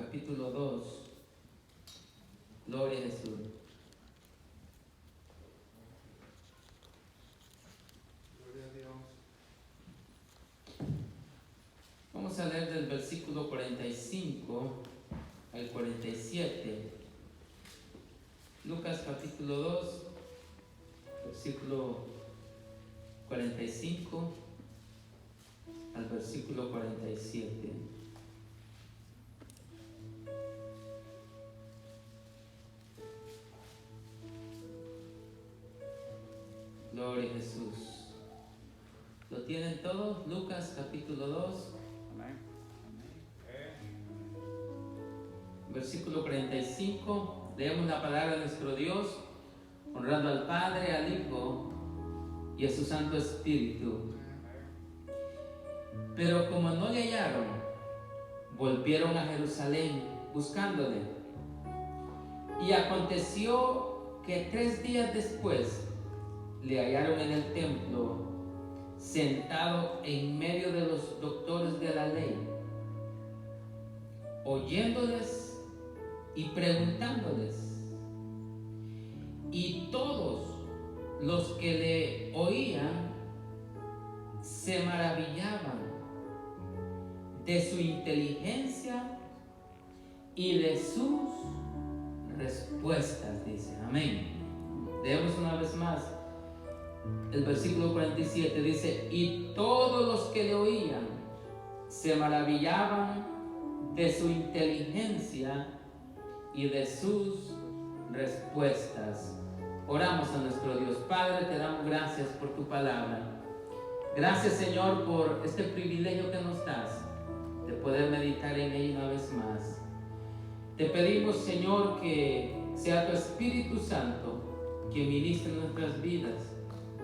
capítulo 2. Gloria a Jesús. Gloria a Dios. Vamos a leer del versículo 45 al 47. Lucas capítulo 2, versículo 45 al versículo 47. Gloria a Jesús. ¿Lo tienen todos? Lucas capítulo 2, Amén. versículo 45. Leemos la palabra de nuestro Dios, honrando al Padre, al Hijo y a su Santo Espíritu. Pero como no le hallaron, volvieron a Jerusalén buscándole. Y aconteció que 3 días después le hallaron en el templo, sentado en medio de los doctores de la ley, oyéndoles y preguntándoles. Y todos los que le oían se maravillaban de su inteligencia y de sus respuestas, dice. Amén. Leemos una vez más el versículo 47, dice: y todos los que le oían se maravillaban de su inteligencia y de sus respuestas. Oramos a nuestro Dios. Padre, te damos gracias por tu palabra. Gracias, Señor, por este privilegio que nos das de poder meditar en ella una vez más. Te pedimos, Señor, que sea tu Espíritu Santo quien ministre nuestras vidas,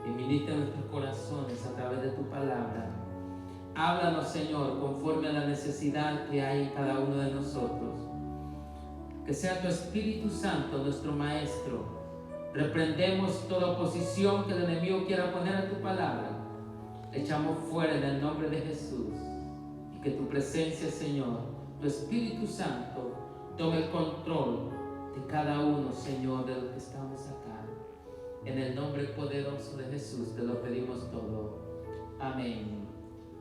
que ministre nuestros corazones a través de tu palabra. Háblanos, Señor, conforme a la necesidad que hay en cada uno de nosotros. Que sea tu Espíritu Santo nuestro Maestro. Reprendemos toda oposición que el enemigo quiera poner a tu palabra. Le echamos fuera en el nombre de Jesús. Y que tu presencia, Señor, tu Espíritu Santo, tome el control de cada uno, Señor, de los que estamos acá. En el nombre poderoso de Jesús te lo pedimos todo. Amén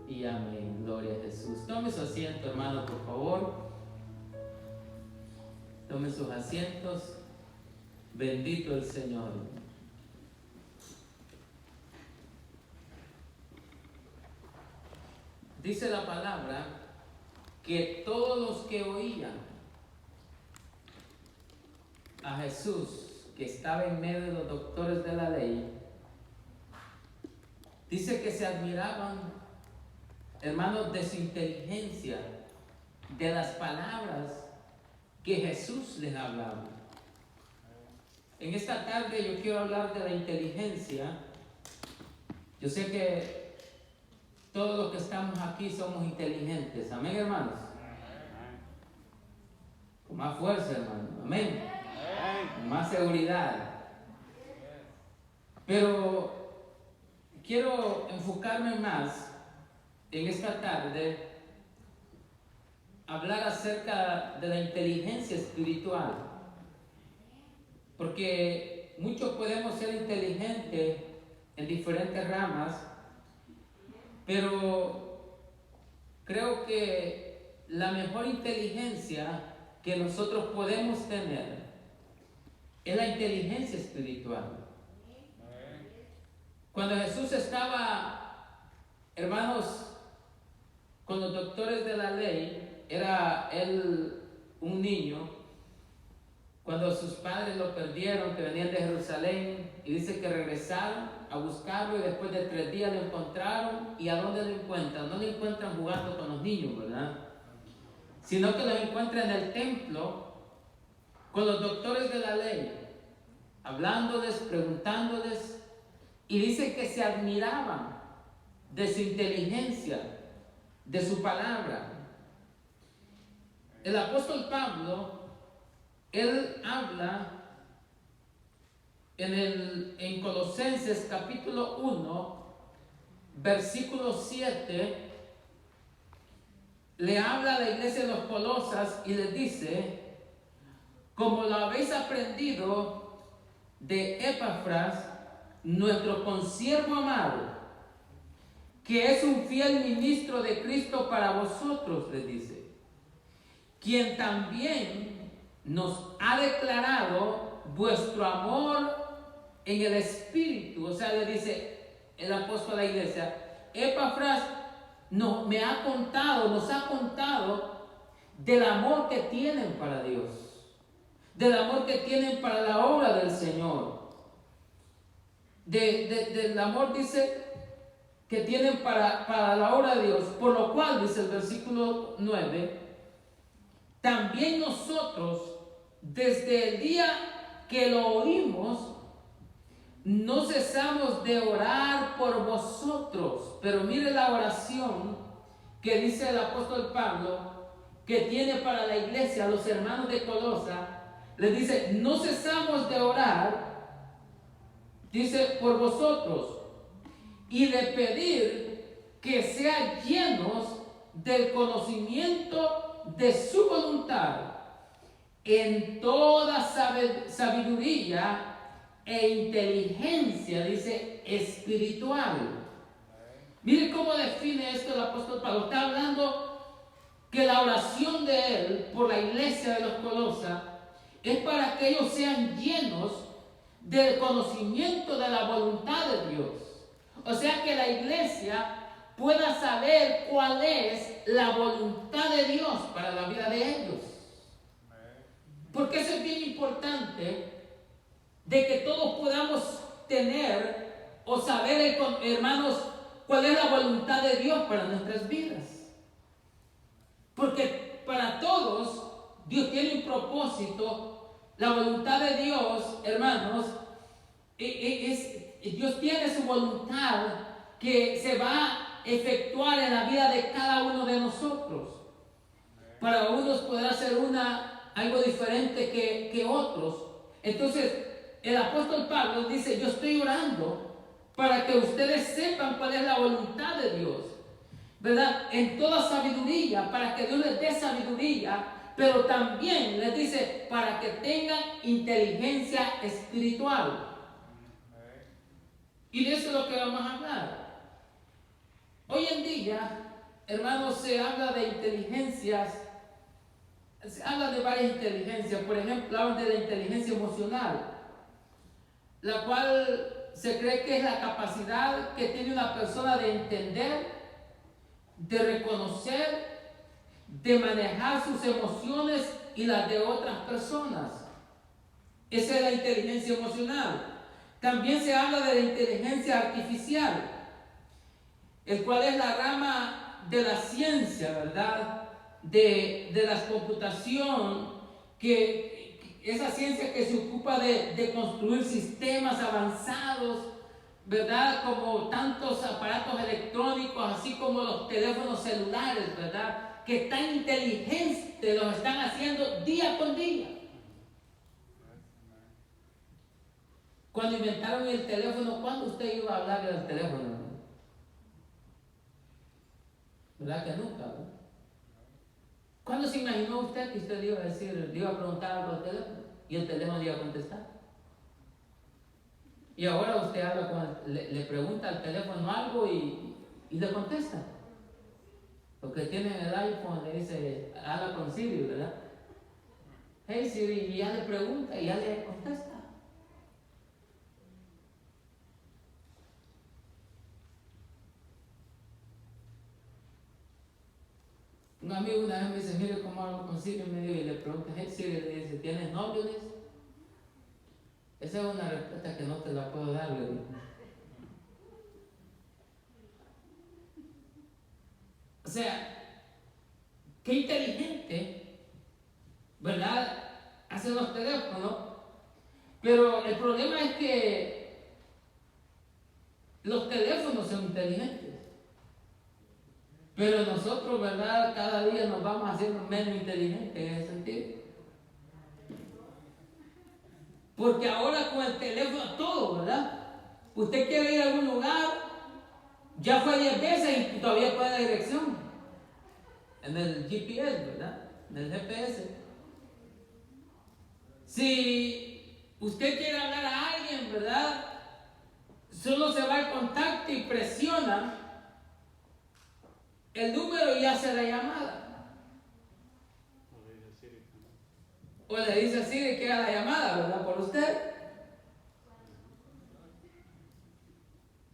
y amén. Gloria a Jesús. Tome su asiento, hermano, por favor. Tome sus asientos. Bendito el Señor. Dice la palabra que todos los que oían a Jesús, que estaba en medio de los doctores de la ley, dice que se admiraban, hermanos, de su inteligencia, de las palabras que Jesús les hablaba. En esta tarde yo quiero hablar de la inteligencia. Yo sé que todos los que estamos aquí somos inteligentes. Amén, hermanos. Con más fuerza, hermano. Amén. Con más seguridad. Pero quiero enfocarme más en esta tarde, hablar acerca de la inteligencia espiritual. Porque muchos podemos ser inteligentes en diferentes ramas, pero creo que la mejor inteligencia que nosotros podemos tener es la inteligencia espiritual. Cuando Jesús estaba, hermanos, con los doctores de la ley, era él un niño. Cuando sus padres lo perdieron, que venían de Jerusalén, y dice que regresaron a buscarlo, y después de 3 días lo encontraron. ¿Y a dónde lo encuentran? No lo encuentran jugando con los niños, ¿verdad? Sino que lo encuentran en el templo con los doctores de la ley, hablándoles, preguntándoles, y dice que se admiraban de su inteligencia, de su palabra. El apóstol Pablo, él habla en Colosenses capítulo 1, versículo 7, le habla a la iglesia de los Colosas y les dice: como lo habéis aprendido de Epafras, nuestro consiervo amado, que es un fiel ministro de Cristo para vosotros, les dice, quien también nos ha declarado vuestro amor en el Espíritu. O sea, le dice el apóstol a la iglesia: Epafras nos ha contado del amor que tienen para Dios, del amor que tienen para la obra del Señor, del amor, dice, que tienen para la obra de Dios, por lo cual, dice el versículo 9, también nosotros, desde el día que lo oímos, no cesamos de orar por vosotros. Pero mire la oración que dice el apóstol Pablo, que tiene para la iglesia, los hermanos de Colosa. Les dice: no cesamos de orar, dice, por vosotros, y de pedir que sean llenos del conocimiento de su voluntad, en toda sabiduría e inteligencia, dice, espiritual. Mire cómo define esto el apóstol Pablo. Está hablando que la oración de él por la iglesia de los Colosas es para que ellos sean llenos del conocimiento de la voluntad de Dios. O sea, que la iglesia pueda saber cuál es la voluntad de Dios para la vida de ellos. Porque eso es bien importante, de que todos podamos tener o saber, hermanos, cuál es la voluntad de Dios para nuestras vidas. Porque para todos Dios tiene un propósito. La voluntad de Dios, hermanos, Dios tiene su voluntad que se va a efectuar en la vida de cada uno de nosotros. Para unos podrá ser algo diferente que otros. Entonces, el apóstol Pablo dice: yo estoy orando para que ustedes sepan cuál es la voluntad de Dios, ¿verdad? En toda sabiduría, para que Dios les dé sabiduría, pero también les dice para que tengan inteligencia espiritual. Y de eso es lo que vamos a hablar. Hoy en día, hermanos, se habla de inteligencias, se habla de varias inteligencias. Por ejemplo, hablan de la inteligencia emocional, la cual se cree que es la capacidad que tiene una persona de entender, de reconocer, de manejar sus emociones y las de otras personas. Esa es la inteligencia emocional. También se habla de la inteligencia artificial, el cual es la rama de la ciencia, ¿verdad? De la computación, que esa ciencia que se ocupa de construir sistemas avanzados, ¿verdad? Como tantos aparatos electrónicos, así como los teléfonos celulares, ¿verdad? Que tan inteligentes los están haciendo día con día. Cuando inventaron el teléfono, ¿cuándo usted iba a hablar del teléfono? ¿Verdad que nunca? ¿No? ¿Cuándo se imaginó usted que usted le iba a decir, le iba a preguntar algo al teléfono y el teléfono le iba a contestar? Y ahora usted habla le pregunta al teléfono algo y le contesta. Los que tienen el iPhone le dice, habla con Siri, ¿verdad? Hey Siri, y ya le pregunta y ya le contesta. Un amigo una vez me dice: mire cómo hablo con Siri, y le pregunta: hey Siri, le dice, ¿tienes novio? Esa es una respuesta que no te la puedo dar, le digo. O sea, qué inteligente, ¿verdad? Hacen los teléfonos. Pero el problema es que los teléfonos son inteligentes. Pero nosotros, ¿verdad? Cada día nos vamos haciendo menos inteligentes en ese sentido. Porque ahora con el teléfono todo, ¿verdad? Usted quiere ir a algún lugar, ya fue 10 veces y todavía puede la dirección. en el GPS, ¿verdad? En el GPS. Si usted quiere hablar a alguien, ¿verdad? Solo se va al contacto y presiona el número y hace la llamada. O le dice así de que haga la llamada, ¿verdad? Por usted.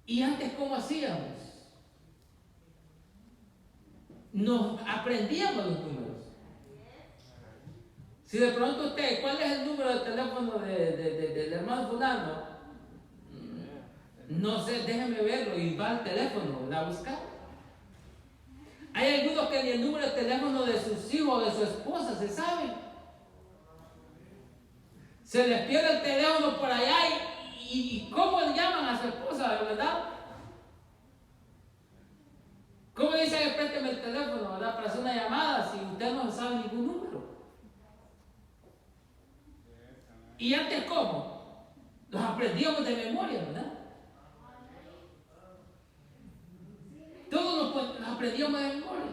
Y antes, ¿cómo hacíamos? Nos aprendíamos los números. Si de pronto usted, ¿cuál es el número de teléfono del hermano fulano? No sé, déjeme verlo y va al teléfono, la busca. Hay algunos que ni el número de teléfono de sus hijos o de su esposa se saben. Se les pierde el teléfono por allá y ¿cómo le llaman a su esposa, verdad? ¿Cómo le dicen présteme el teléfono, verdad? Para hacer una llamada si usted no sabe ningún número. ¿Y antes cómo? Los aprendíamos de memoria, ¿verdad? Todos los aprendíamos de memoria.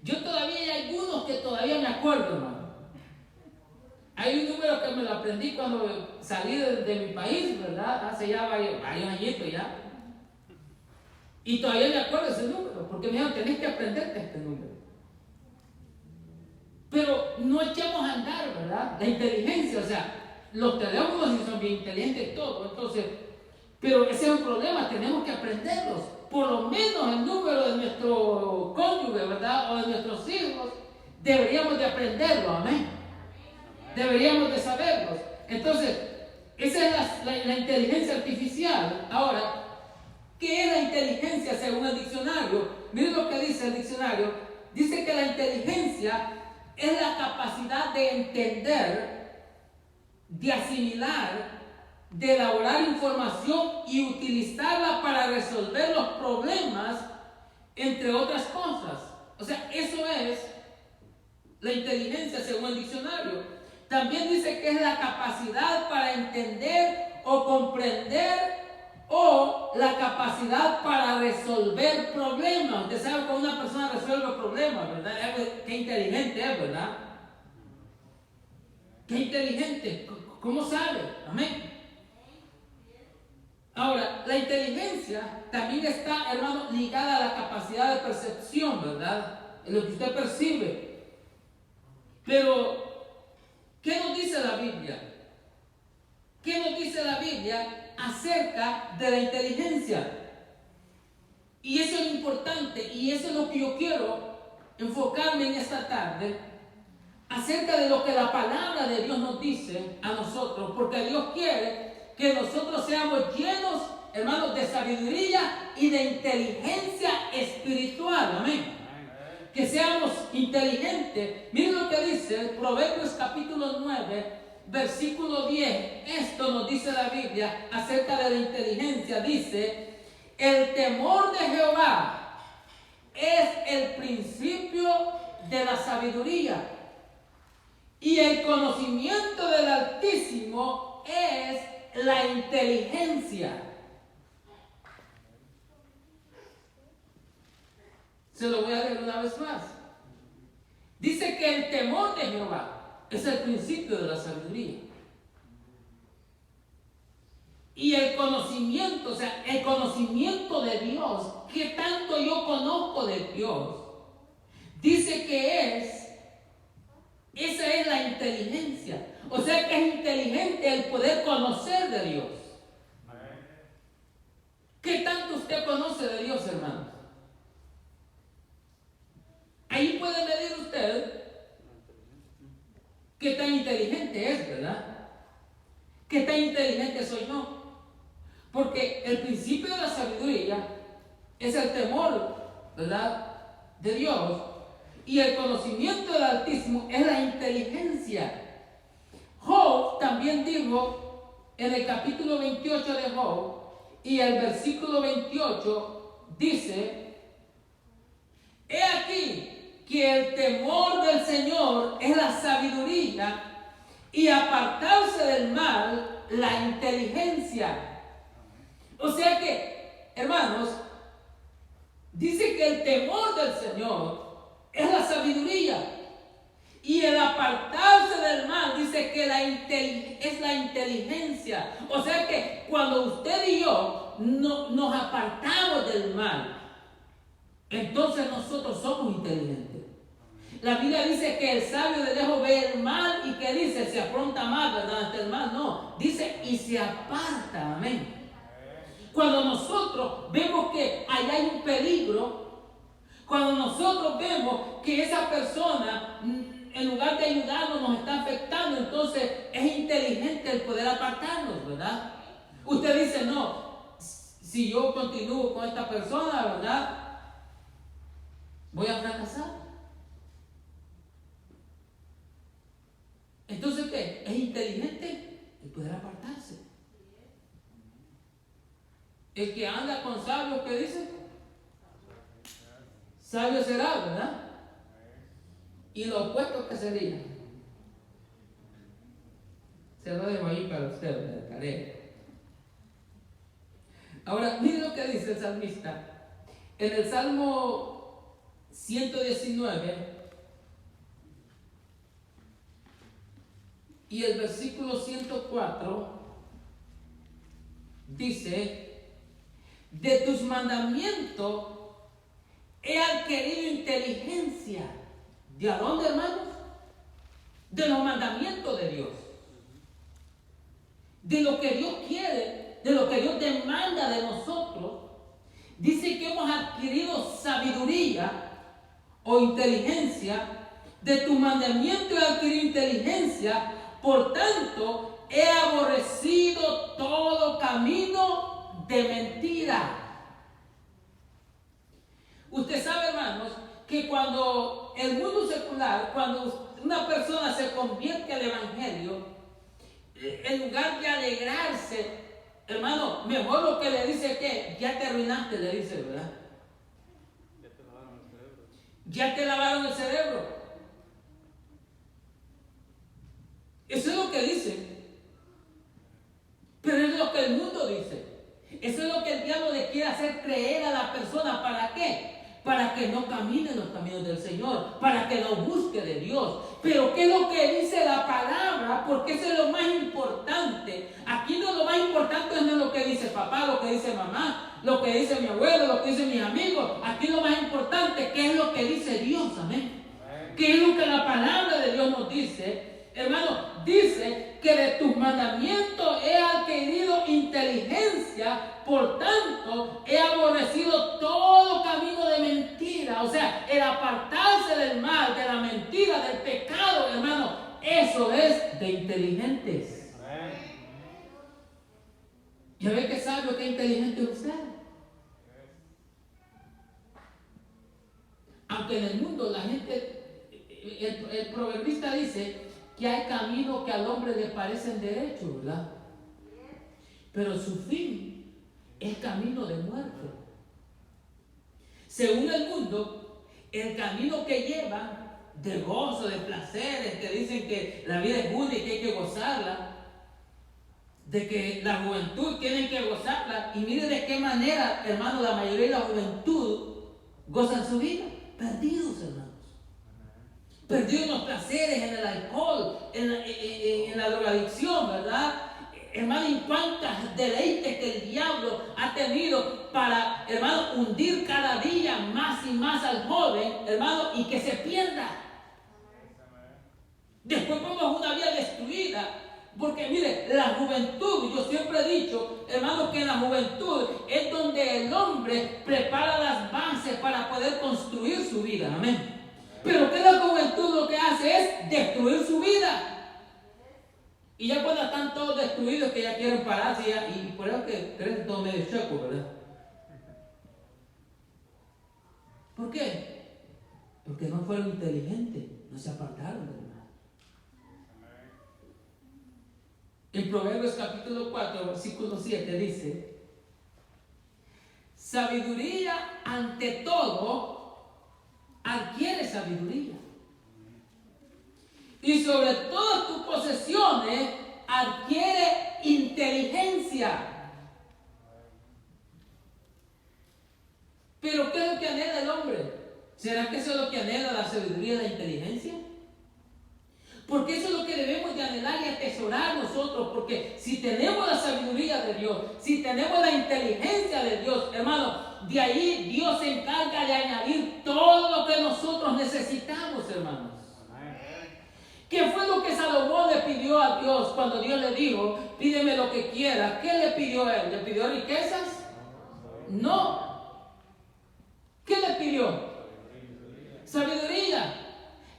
Yo todavía hay algunos que todavía me acuerdo, hermano. Hay un número que me lo aprendí cuando salí de mi país, ¿verdad? Hace ya varios añitos ya. Y todavía me acuerdo de ese número, porque me dijeron, tenés que aprenderte este número. Pero no echamos a andar, ¿verdad? La inteligencia, o sea, los teléfonos sí son bien inteligentes todos, entonces, pero ese es un problema, tenemos que aprenderlos. Por lo menos el número de nuestro cónyuge, ¿verdad? O de nuestros hijos, deberíamos de aprenderlo, amén. Deberíamos de saberlos. Entonces, esa es la inteligencia artificial. Ahora, ¿qué es la inteligencia según el diccionario? Miren lo que dice el diccionario. Dice que la inteligencia es la capacidad de entender, de asimilar, de elaborar información y utilizarla para resolver los problemas, entre otras cosas. O sea, eso es la inteligencia según el diccionario. También dice que es la capacidad para entender o comprender o la capacidad para resolver problemas. Usted sabe cómo una persona resuelve problemas, ¿verdad? Qué inteligente es, ¿verdad? Qué inteligente. ¿Cómo sabe? Amén. Ahora, la inteligencia también está, hermano, ligada a la capacidad de percepción, ¿verdad? En lo que usted percibe. Pero, ¿qué nos dice la Biblia? ¿Qué nos dice la Biblia acerca de la inteligencia? Y eso es lo importante, y eso es lo que yo quiero enfocarme en esta tarde, acerca de lo que la palabra de Dios nos dice a nosotros, porque Dios quiere que nosotros seamos llenos, hermanos, de sabiduría y de inteligencia espiritual, amén. Que seamos inteligentes. Miren lo que dice Proverbios capítulo 9, versículo 10. Esto nos dice la Biblia acerca de la inteligencia. Dice, el temor de Jehová es el principio de la sabiduría, y el conocimiento del Altísimo es la inteligencia. Se lo voy a leer una vez más. Dice que el temor de Jehová es el principio de la sabiduría. Y el conocimiento, o sea, el conocimiento de Dios, que tanto yo conozco de Dios, dice que esa es la inteligencia. O sea que es inteligente el poder conocer de Dios. ¿Qué tanto usted conoce de Dios, hermanos? Ahí puede medir usted qué tan inteligente es, ¿verdad? ¿Qué tan inteligente soy yo? Porque el principio de la sabiduría es el temor, ¿verdad?, de Dios. Y el conocimiento del Altísimo es la inteligencia. Job también dijo en el capítulo 28 de Job, y el versículo 28 dice, he aquí que el temor del Señor es la sabiduría, y apartarse del mal la inteligencia. O sea que, hermanos, dice que el temor del Señor es la sabiduría. Y el apartarse del mal dice que es la inteligencia. O sea que cuando usted y yo nos apartamos del mal, entonces nosotros somos inteligentes. La Biblia dice que el sabio de lejos ve el mal y que dice, se afronta mal, ¿verdad? Ante el mal, no. Dice, y se aparta, amén. Cuando nosotros vemos que allá hay un peligro, cuando nosotros vemos que esa persona, en lugar de ayudarnos, nos está afectando, entonces es inteligente el poder apartarnos, ¿verdad? Usted dice, no, si yo continúo con esta persona, ¿verdad? Voy a fracasar. Entonces, ¿qué? Es inteligente el poder apartarse. El que anda con sabios, ¿qué dice? Sabio será, ¿verdad? Y lo opuesto que sería. Se lo dejo ahí para usted, de tarea. Ahora, miren lo que dice el salmista. En el Salmo 119 y el versículo 104 dice: de tus mandamientos he adquirido inteligencia. ¿De a dónde, hermanos? De los mandamientos de Dios. De lo que Dios quiere, de lo que Dios demanda de nosotros. Dice que hemos adquirido sabiduría o inteligencia. De tu mandamiento he adquirido inteligencia. Por tanto, he aborrecido todo camino de mentira. Usted sabe, hermanos, que cuando el mundo secular, cuando una persona se convierte al evangelio, en lugar de alegrarse, hermano, mejor lo que le dice que ya te arruinaste, le dice, ¿verdad? Ya te lavaron el cerebro. Ya te lavaron el cerebro. Eso es lo que dice. Pero es lo que el mundo dice. Eso es lo que el diablo le quiere hacer creer a la persona. ¿Para qué? Para que no camine en los caminos del Señor, para que no busque de Dios. Pero ¿qué es lo que dice la palabra? Porque eso es lo más importante. Aquí no, lo más importante no es lo que dice papá, lo que dice mamá, lo que dice mi abuelo, lo que dicen mis amigos. Aquí lo más importante, ¿qué es lo que dice Dios? Amén. ¿Qué es lo que la palabra de Dios nos dice? Hermano, dice que de tus mandamientos he adquirido inteligencia, por tanto he aborrecido todo camino de mentira. O sea, el apartarse del mal, de la mentira, del pecado, hermano, eso es de inteligentes. ¿Ya ve que sabio, que inteligente es usted? Aunque en el mundo la gente, el proverbista dice que hay caminos que al hombre le parecen derechos, ¿verdad? Pero su fin es camino de muerte. Según el mundo, el camino que lleva de gozo, de placeres, que dicen que la vida es buena y que hay que gozarla, de que la juventud tienen que gozarla, y mire de qué manera, hermano, la mayoría de la juventud gozan su vida, perdidos, hermano. Perdido en los placeres, en el alcohol, en la drogadicción, ¿verdad? Hermano, en cuántas deleites que el diablo ha tenido para, hermano, hundir cada día más y más al joven, hermano, y que se pierda. Después vemos una vida destruida. Porque mire, la juventud, yo siempre he dicho, hermano, que en la juventud es donde el hombre prepara las bases para poder construir su vida. Amén. Pero que la juventud lo que hace es destruir su vida. Y ya cuando están todos destruidos, que ya quieren pararse, y por eso que crecen todos medio chocos, ¿verdad? ¿Por qué? Porque no fueron inteligentes, no se apartaron del mal. En Proverbios capítulo 4, versículo 7 dice: sabiduría ante todo, adquiere sabiduría. Y sobre todas tus posesiones, adquiere inteligencia. Pero ¿qué es lo que anhela el hombre? ¿Será que eso es lo que anhela la sabiduría y la inteligencia? Porque eso es lo que debemos de anhelar y atesorar nosotros, porque si tenemos la sabiduría de Dios, si tenemos la inteligencia de Dios, hermano, de ahí Dios se encarga de añadir todo lo que nosotros necesitamos, hermanos. ¿Qué fue lo que Salomón le pidió a Dios cuando Dios le dijo, pídeme lo que quieras? ¿Qué le pidió a él? ¿Le pidió riquezas? No. ¿Qué le pidió? Sabiduría.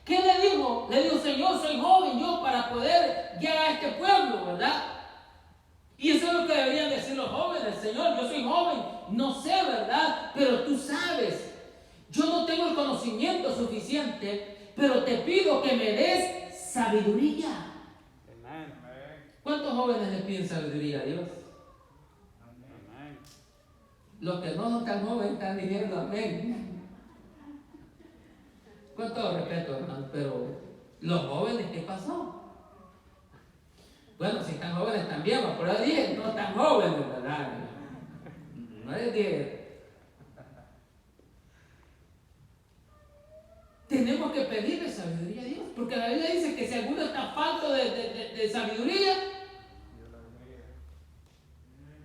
¿Qué le dijo? Le dijo, Señor, soy joven yo para poder guiar a este pueblo, ¿verdad? Y eso es lo que deberían decir los jóvenes. Señor, yo soy joven, no sé, ¿verdad? Pero tú sabes, yo no tengo el conocimiento suficiente, pero te pido que me des sabiduría. ¿Cuántos jóvenes le piden sabiduría a Dios? Los que no son tan jóvenes están diciendo amén. Con todo respeto, hermano, pero los jóvenes, ¿qué pasó? Bueno, si están jóvenes también, pero dije, no están jóvenes, ¿verdad? No es 10. Tenemos que pedirle sabiduría a Dios, porque la Biblia dice que si alguno está falto de sabiduría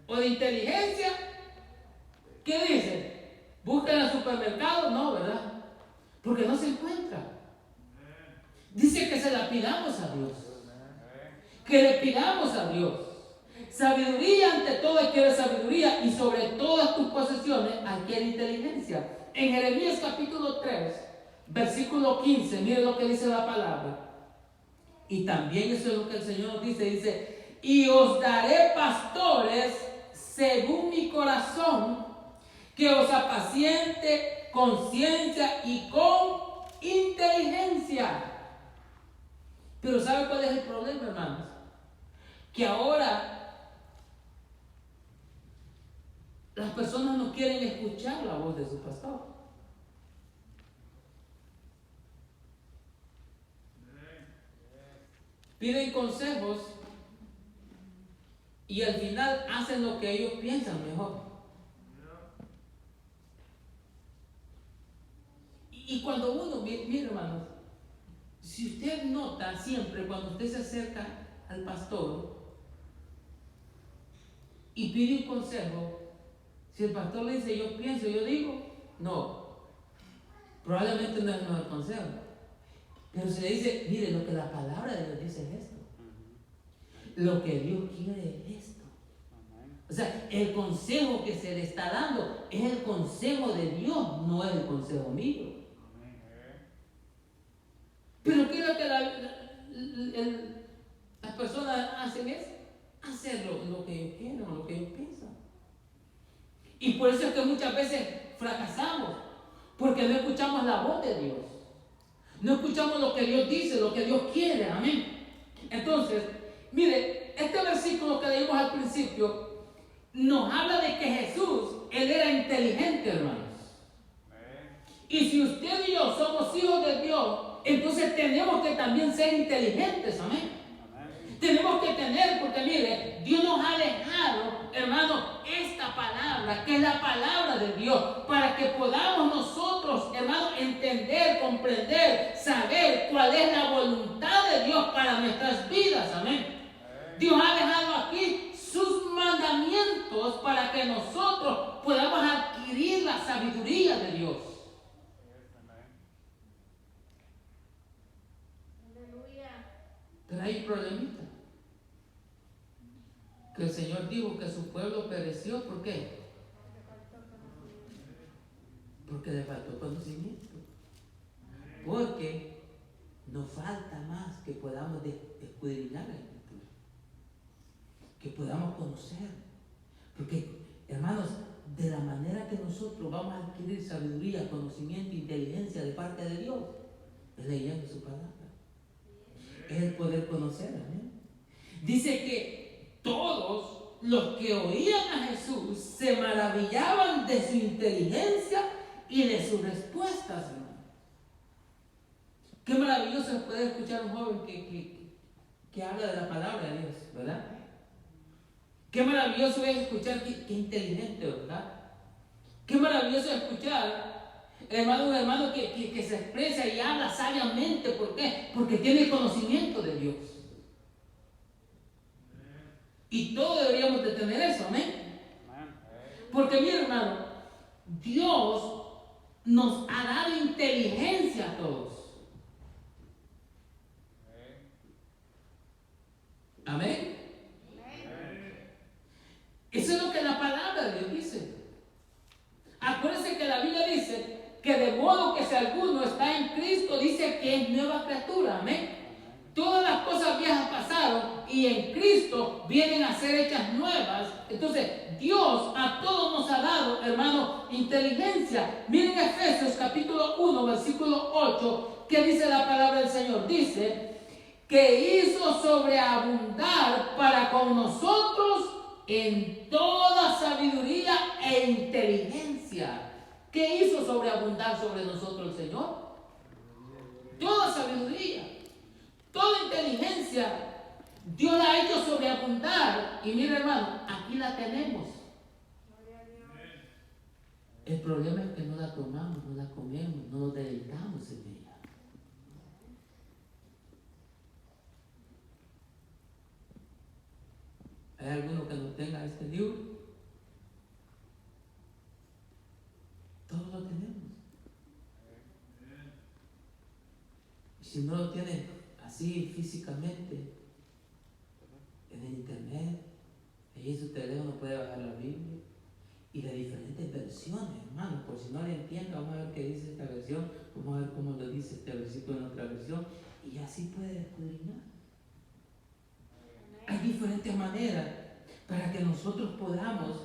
o de inteligencia, ¿qué dice? ¿Busca en el supermercado? No, ¿verdad? Porque no se encuentra. Dice que se la pidamos a Dios. Que le pidamos a Dios. Sabiduría, ante todo adquiere sabiduría, y sobre todas tus posesiones adquiere inteligencia. En Jeremías capítulo 3, versículo 15, mire lo que dice la palabra. Y también eso es lo que el Señor nos dice, y os daré pastores según mi corazón, que os apaciente con ciencia y con inteligencia. Pero ¿sabe cuál es el problema, hermanos? Que ahora las personas no quieren escuchar la voz de su pastor. Piden consejos y al final hacen lo que ellos piensan mejor. Y cuando uno, mire hermanos, si usted nota siempre cuando usted se acerca al pastor y pide un consejo, si el pastor le dice yo pienso, yo digo, no, probablemente no es el mejor consejo. Pero si le dice, mire, lo que la palabra de Dios dice es esto, lo que Dios quiere es esto. O sea, el consejo que se le está dando es el consejo de Dios, no es el consejo mío. Pero ¿qué es lo que las personas hacen? Es hacer lo que ellos quieren o lo que ellos piensan. Y por eso es que muchas veces fracasamos, porque no escuchamos la voz de Dios. No escuchamos lo que Dios dice, lo que Dios quiere. Amén. Entonces, mire, este versículo que leímos al principio nos habla de que Jesús, Él era inteligente, hermanos. Y si usted y yo somos hijos de Dios, entonces tenemos que también ser inteligentes, amén. Tenemos que tener, porque mire, Dios nos ha dejado, hermano, esta palabra, que es la palabra de Dios, para que podamos nosotros, hermano, entender, comprender, saber cuál es la voluntad de Dios para nuestras vidas, amén. Dios ha dejado aquí sus mandamientos para que nosotros podamos adquirir la sabiduría de Dios. Pero hay un problemita. Que el Señor dijo que su pueblo pereció. ¿Por qué? Porque le faltó conocimiento. Porque nos falta más que podamos escudriñar la Escritura. Que podamos conocer. Porque, hermanos, de la manera que nosotros vamos a adquirir sabiduría, conocimiento, inteligencia de parte de Dios, es leyendo su palabra. Es el poder conocer, amén. Dice que todos los que oían a Jesús se maravillaban de su inteligencia y de sus respuestas, hermano. Qué maravilloso es poder escuchar a un joven que habla de la palabra de Dios, ¿verdad? Qué maravilloso es escuchar, qué inteligente, ¿verdad? Qué maravilloso es escuchar Hermano, un hermano que se expresa y habla sabiamente. ¿Por qué? Porque tiene conocimiento de Dios. Y todos deberíamos de tener eso, amén. Porque mi hermano, Dios nos ha dado inteligencia a todos. Amén. Eso es lo que la palabra de Dios dice. Acuérdense que la Biblia dice que de modo que si alguno está en Cristo, dice que es nueva criatura. Amén. Todas las cosas viejas pasaron y en Cristo vienen a ser hechas nuevas. Entonces, Dios a todos nos ha dado, hermano, inteligencia. Miren Efesios capítulo 1, versículo 8, que dice la palabra del Señor. Dice que hizo sobreabundar para con nosotros en toda sabiduría e inteligencia. ¿Qué hizo sobreabundar sobre nosotros el Señor? Toda sabiduría. Toda inteligencia, Dios la ha hecho sobreabundar. Y mira, hermano, aquí la tenemos. El problema es que no la tomamos, no la comemos, no nos deleitamos en ella. ¿Hay alguno que no tenga este libro? Todos lo tenemos. Si no lo tiene así físicamente, en el internet, ahí en su teléfono puede bajar la Biblia y de diferentes versiones, hermano. Por si no le entiende, vamos a ver qué dice esta versión, vamos a ver cómo lo dice este versículo en otra versión, y así puede escudriñar. Hay diferentes maneras para que nosotros podamos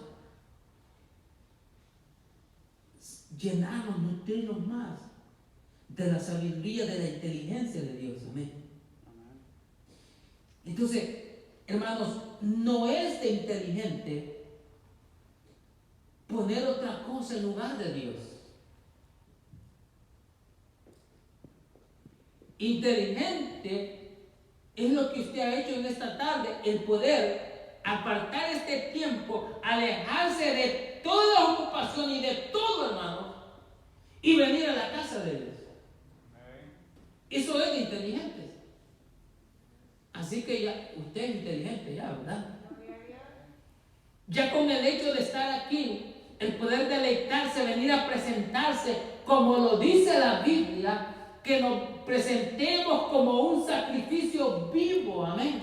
llenarnos, nutrirnos más de la sabiduría, de la inteligencia de Dios. Amén. Entonces, hermanos, no es de inteligente poner otra cosa en lugar de Dios. Inteligente es lo que usted ha hecho en esta tarde, el poder apartar este tiempo, alejarse de toda ocupación y de todo, hermano, y venir a la casa de Dios. Eso es de inteligentes. Así que ya, usted es inteligente ya, ¿verdad? Ya con el hecho de estar aquí, el poder deleitarse, venir a presentarse, como lo dice la Biblia, que nos presentemos como un sacrificio vivo, amén.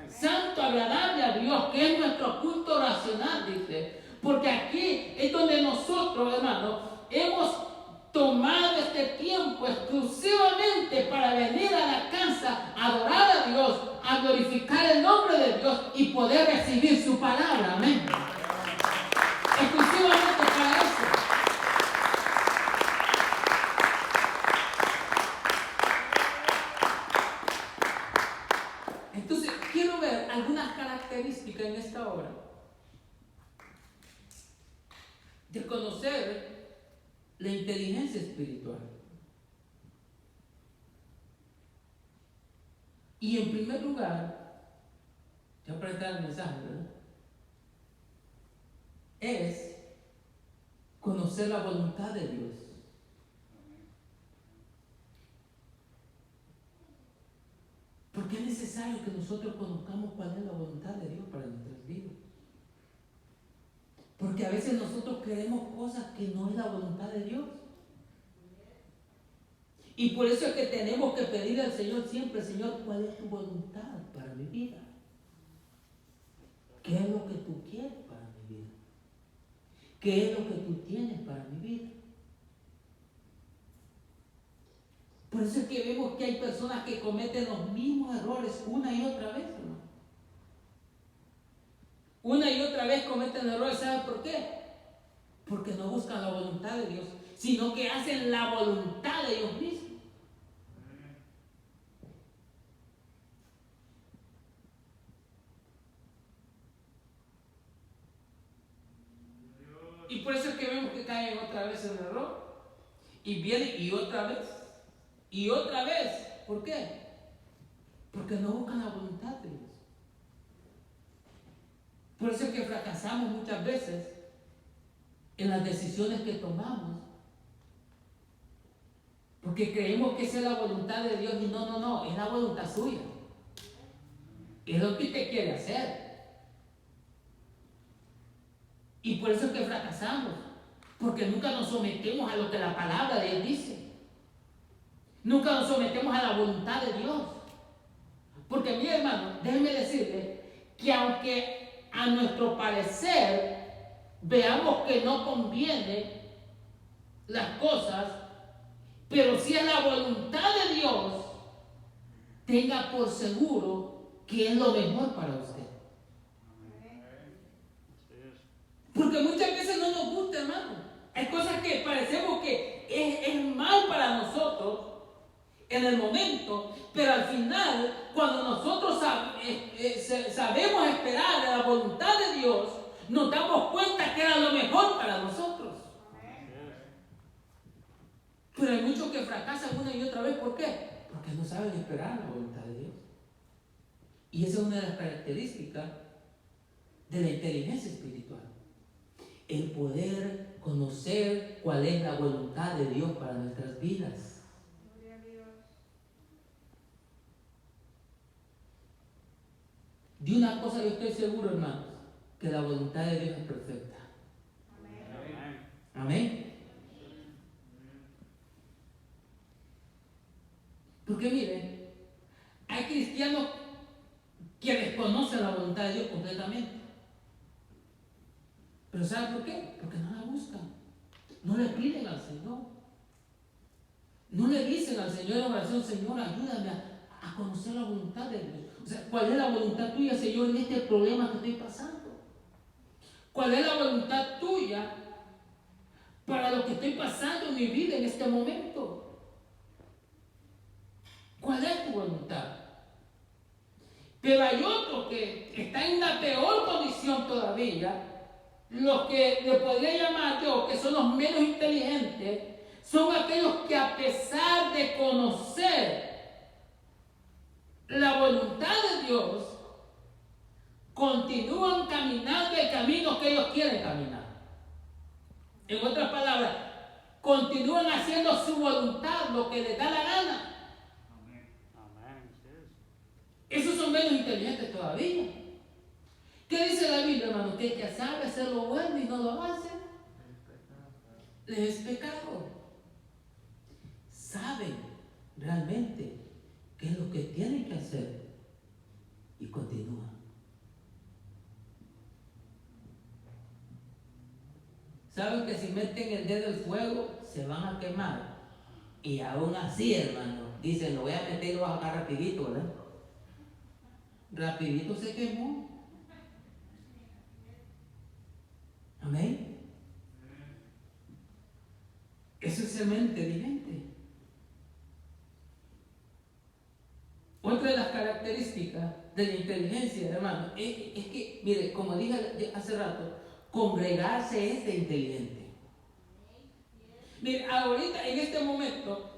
Santo, agradable a Dios, que es nuestro culto racional, dice. Porque aquí es donde nosotros, hermanos, hemos tomado este tiempo exclusivamente para venir a la casa, a adorar a Dios, a glorificar el nombre de Dios y poder recibir su palabra, amén. Exclusivamente para eso. Entonces, quiero ver algunas características en esta hora de conocer la inteligencia espiritual. Y en primer lugar, ya para entrar el mensaje, ¿verdad? Es conocer la voluntad de Dios. Porque es necesario que nosotros conozcamos cuál es la voluntad de Dios para nuestras vidas. Porque a veces nosotros queremos cosas que no es la voluntad de Dios. Y por eso es que tenemos que pedir al Señor siempre, Señor, ¿cuál es tu voluntad para mi vida? ¿Qué es lo que tú quieres para mi vida? ¿Qué es lo que tú tienes para mi vida? Por eso es que vemos que hay personas que cometen los mismos errores una y otra vez, ¿no? Una y otra vez cometen errores. ¿Saben por qué? Porque no buscan la voluntad de Dios, sino que hacen la voluntad de ellos mismos. Y por eso es que vemos que caen otra vez en el error. Y vienen y otra vez. Y otra vez. ¿Por qué? Porque no buscan la voluntad de Dios. Por eso es que fracasamos muchas veces en las decisiones que tomamos Porque creemos que esa es la voluntad de Dios y no, es la voluntad suya. Es lo que usted quiere hacer. Y por eso es que fracasamos. Porque nunca nos sometemos a lo que la palabra de Dios dice. Nunca nos sometemos a la voluntad de Dios. Porque mi hermano, déjeme decirle que aunque a nuestro parecer veamos que no conviene las cosas, pero si es la voluntad de Dios, tenga por seguro que es lo mejor para usted. Porque muchas veces no nos gusta, hermano. Hay cosas que parecemos que es mal para nosotros en el momento, pero al final, cuando nosotros sabemos esperar de la voluntad de Dios, nos damos cuenta que era lo mejor para nosotros. Pero hay muchos que fracasan una y otra vez. ¿Por qué? Porque no saben esperar la voluntad de Dios. Y esa es una de las características de la inteligencia espiritual. El poder conocer cuál es la voluntad de Dios para nuestras vidas. De una cosa yo estoy seguro, hermanos, que la voluntad de Dios es perfecta. Amén. Amén. Porque miren, hay cristianos que desconocen la voluntad de Dios completamente. Pero ¿saben por qué? Porque no la buscan. No le piden al Señor. No le dicen al Señor en oración: Señor, ayúdame a conocer la voluntad de Dios. O sea, ¿cuál es la voluntad tuya, Señor, en este problema que estoy pasando? ¿Cuál es la voluntad tuya para lo que estoy pasando en mi vida en este momento? ¿Cuál es tu voluntad? Pero hay otros que están en una peor condición todavía. Los que le podría llamar yo que son los menos inteligentes son aquellos que, a pesar de conocer la voluntad de Dios, continúan caminando el camino que ellos quieren caminar. En otras palabras, continúan haciendo su voluntad, lo que les da la gana. Esos son menos inteligentes todavía. ¿Qué dice la Biblia, hermano? Que el que sabe hacer lo bueno y no lo hace, le es pecado. Saben realmente qué es lo que tienen que hacer y continúan. Saben que si meten el dedo en el fuego se van a quemar. Y aún así, hermano, dicen: lo voy a meter y lo voy a sacar rapidito, ¿verdad? Rapidito se quemó. Amén. Eso es ser inteligente. Otra de las características de la inteligencia, hermano, es que, mire, como dije hace rato, congregarse es de inteligente. Mire, ahorita, en este momento,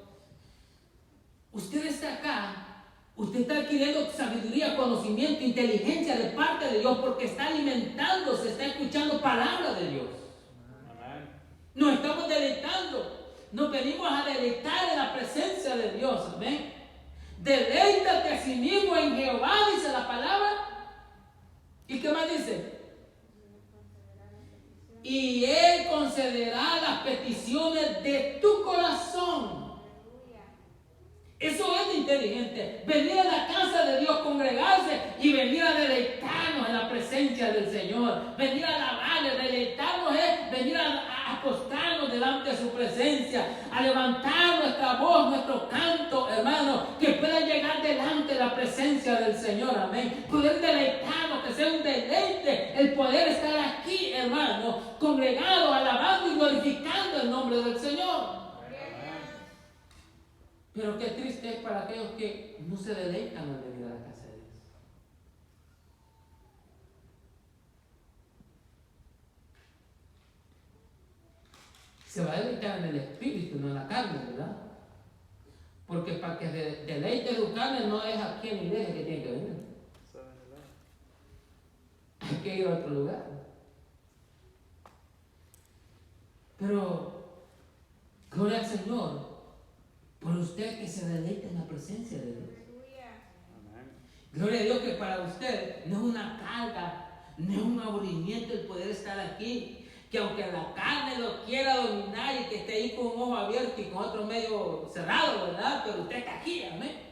usted está acá. Usted está adquiriendo sabiduría, conocimiento, inteligencia de parte de Dios, porque está alimentándose, está escuchando palabras de Dios. Nos estamos deleitando, nos venimos a deleitar en la presencia de Dios. Amén. Deleítate a sí mismo en Jehová, dice la palabra. ¿Y qué más dice? Y Él concederá las peticiones de tu corazón. Eso es de inteligente. Venir a la casa de Dios, congregarse y venir a deleitarnos en la presencia del Señor. Venir a alabarle, deleitarnos es venir a acostarnos delante de su presencia, a levantar nuestra voz, nuestro canto, hermano, que pueda llegar delante de la presencia del Señor. Amén. Poder deleitarnos, que sea un deleite el poder estar aquí, hermano, congregado, alabando y glorificando el nombre del Señor. Pero qué triste es para aquellos que no se deleitan al venir a la casa de Dios. Se va a deleitar en el espíritu, no en la carne, ¿verdad? Porque para que se deleite tu carne no es aquí en la iglesia que tiene que venir. Hay que ir a otro lugar. Pero, gloria al Señor, por usted que se deleite en la presencia de Dios. Amén. Gloria a Dios que para usted no es una carga, no es un aburrimiento el poder estar aquí. Que aunque la carne lo quiera dominar y que esté ahí con un ojo abierto y con otro medio cerrado, ¿verdad? Pero usted está aquí, amén.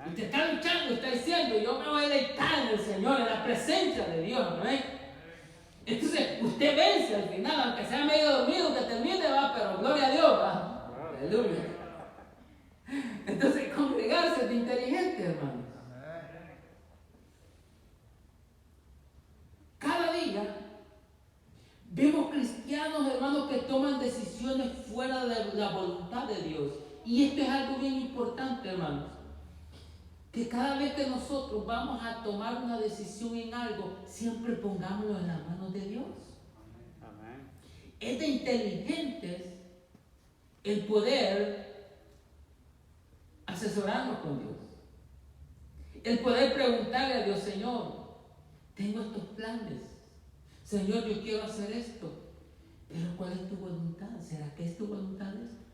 Usted está luchando, está diciendo, yo me voy a deleitar en el Señor, en la presencia de Dios, amén. Entonces, usted vence al final, aunque sea medio dormido, que termine, va, pero gloria a Dios, va. Aleluya. Entonces, congregarse es de inteligente, hermanos. Cada día vemos cristianos, hermanos, que toman decisiones fuera de la voluntad de Dios. Y esto es algo bien importante, hermanos. Que cada vez que nosotros vamos a tomar una decisión en algo, siempre pongámoslo en las manos de Dios. Amén. Es de inteligentes el poder asesorarnos con Dios. El poder preguntarle a Dios, Señor, tengo estos planes. Señor, yo quiero hacer esto. Pero ¿cuál es tu voluntad? ¿Será que es tu voluntad esto?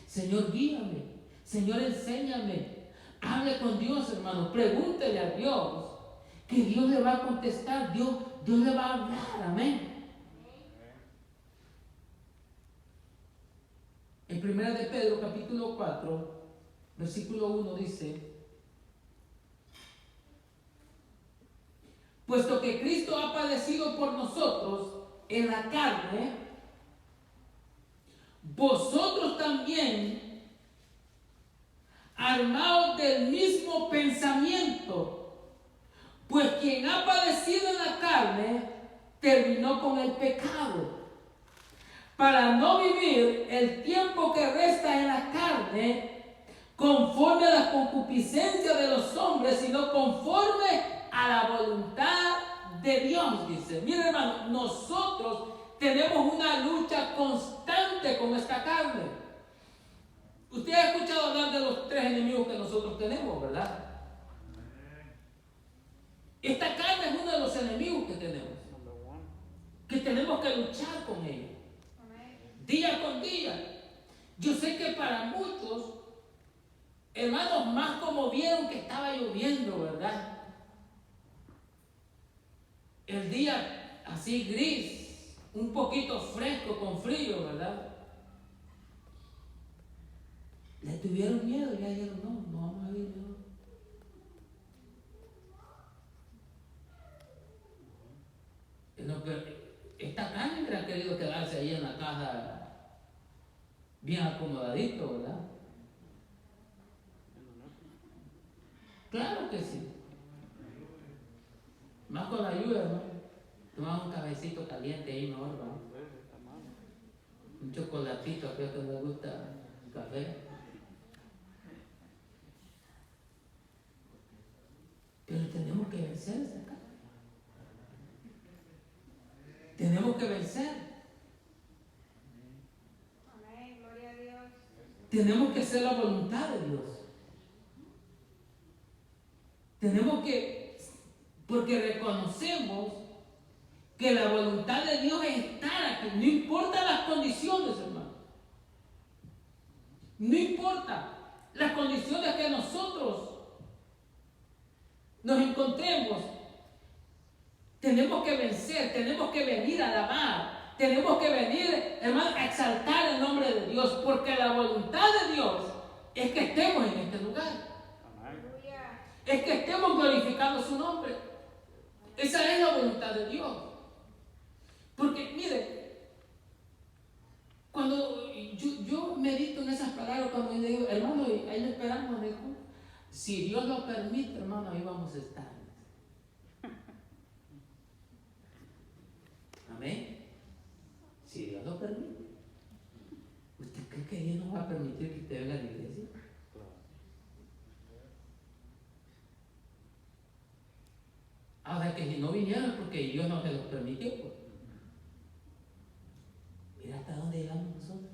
Señor, guíame. Señor, enséñame. Hable con Dios, hermano. Pregúntele a Dios. Que Dios le va a contestar. Dios le va a hablar. Amén. En 1 de Pedro, capítulo 4, versículo 1 dice: puesto que Cristo ha padecido por nosotros en la carne, vosotros también armaos del mismo pensamiento, pues quien ha padecido en la carne terminó con el pecado, para no vivir el tiempo que resta en la carne conforme a la concupiscencia de los hombres, sino conforme a la voluntad de Dios, dice. Mira, hermano, nosotros tenemos una lucha constante con esta carne. Usted ha escuchado hablar de los 3 enemigos que nosotros tenemos, ¿verdad? Esta carne es uno de los enemigos que tenemos. Que tenemos que luchar con ella. Día con día. Yo sé que para muchos, hermanos, más como vieron que estaba lloviendo, ¿verdad? El día así gris, un poquito fresco, con frío, ¿verdad? Le tuvieron miedo y ya dijeron, no vamos a ir mejor. Esta carne hubiera querido quedarse ahí en la casa bien acomodadito, ¿verdad? Claro que sí. Más con la lluvia, ¿no? Tomamos un cafecito caliente ahí mejor, ¿no? Un chocolatito, a aquellos que les gusta el café. Pero tenemos que vencer esta carne. Tenemos que vencer. Amén, gloria a Dios. Tenemos que hacer la voluntad de Dios. Tenemos que, porque reconocemos que la voluntad de Dios es estar aquí, no importa las condiciones, hermano. No importa las condiciones que nosotros nos encontremos. Tenemos que vencer, tenemos que venir a alabar, tenemos que venir, hermano, a exaltar el nombre de Dios, porque la voluntad de Dios es que estemos en este lugar. Es que estemos glorificando su nombre. Esa es la voluntad de Dios. Porque, mire, cuando yo medito en esas palabras, cuando yo digo, hermano, ahí lo esperamos, dijo, si Dios lo permite, hermano, ahí vamos a estar. Amén. Si Dios lo permite. ¿Usted cree que Dios nos va a permitir que usted venga a la iglesia? Ahora que si no vinieron porque Dios no se los permitió. Pues. Mira hasta dónde llegamos nosotros.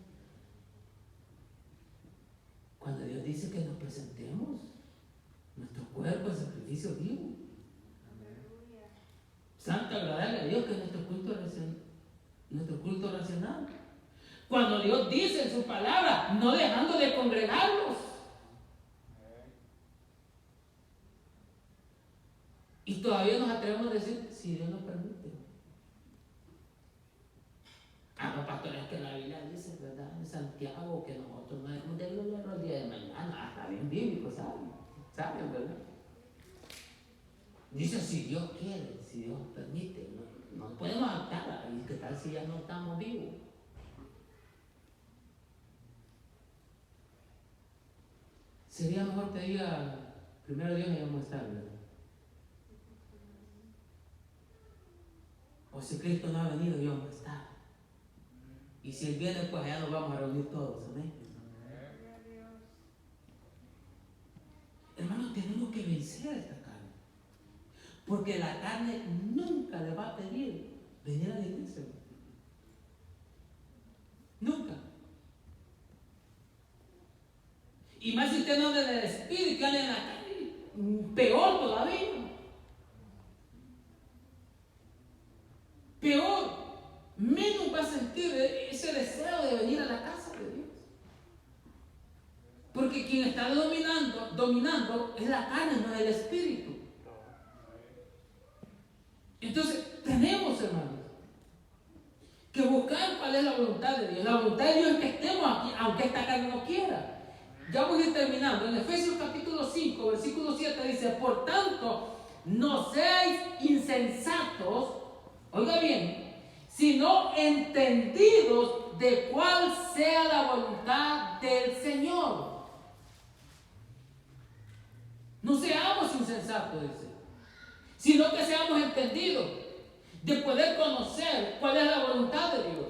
Cuando Dios dice que nos presentemos nuestro cuerpo en sacrificio vivo. Santo, agradable a Dios, que es nuestro culto racional. Cuando Dios dice en su palabra, no dejando de congregarlos. Y todavía nos atrevemos a decir, si Dios nos permite. No, pastor, es que la Biblia dice, ¿verdad? En Santiago, que nosotros no debemos de gloriarnos el día de mañana. Está bien bíblico, ¿saben, verdad? Dice, si Dios quiere, si Dios permite, no podemos actuar. ¿Y qué tal si ya no estamos vivos? Sería mejor que diga, primero Dios me vamos a estar, ¿verdad? O si Cristo no ha venido, Dios va a estar. Y si Él viene, pues allá nos vamos a reunir todos, ¿amén? Hermanos, tenemos que vencer esta carne. Porque la carne nunca le va a pedir venir a la iglesia. Nunca. Y más si usted no anda en el espíritu, anda en la carne, peor todavía. Peor, menos va a sentir ese deseo de venir a la casa de Dios. Porque quien está dominando es la carne, no es el espíritu. Entonces, tenemos, hermanos, que buscar cuál es la voluntad de Dios. La voluntad de Dios es que estemos aquí, aunque esta carne no quiera. Ya voy a ir terminando. En Efesios capítulo 5, versículo 7 dice, por tanto, no seáis insensatos, oiga bien, sino entendidos de cuál sea la voluntad del Señor. No seamos insensatos, dice, sino que seamos entendidos de poder conocer cuál es la voluntad de Dios.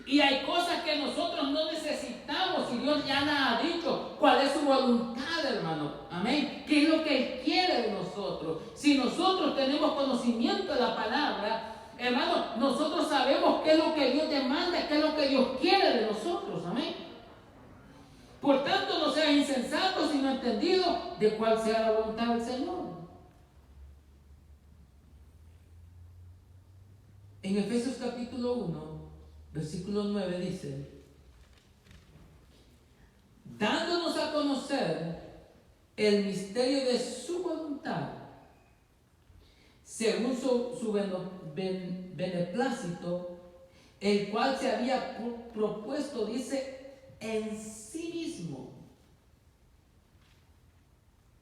Y hay cosas que nosotros no necesitamos y Dios ya nos ha dicho cuál es su voluntad, hermano. Amén. ¿Qué es lo que Él quiere de nosotros? Si nosotros tenemos conocimiento de la palabra, hermano, nosotros sabemos qué es lo que Dios demanda, qué es lo que Dios quiere de nosotros. Amén. Por tanto, no seas insensatos, sino entendidos de cuál sea la voluntad del Señor. En Efesios capítulo 1, versículo 9 dice, dándonos a conocer el misterio de su voluntad, según su beneplácito, el cual se había propuesto, dice, en sí mismo.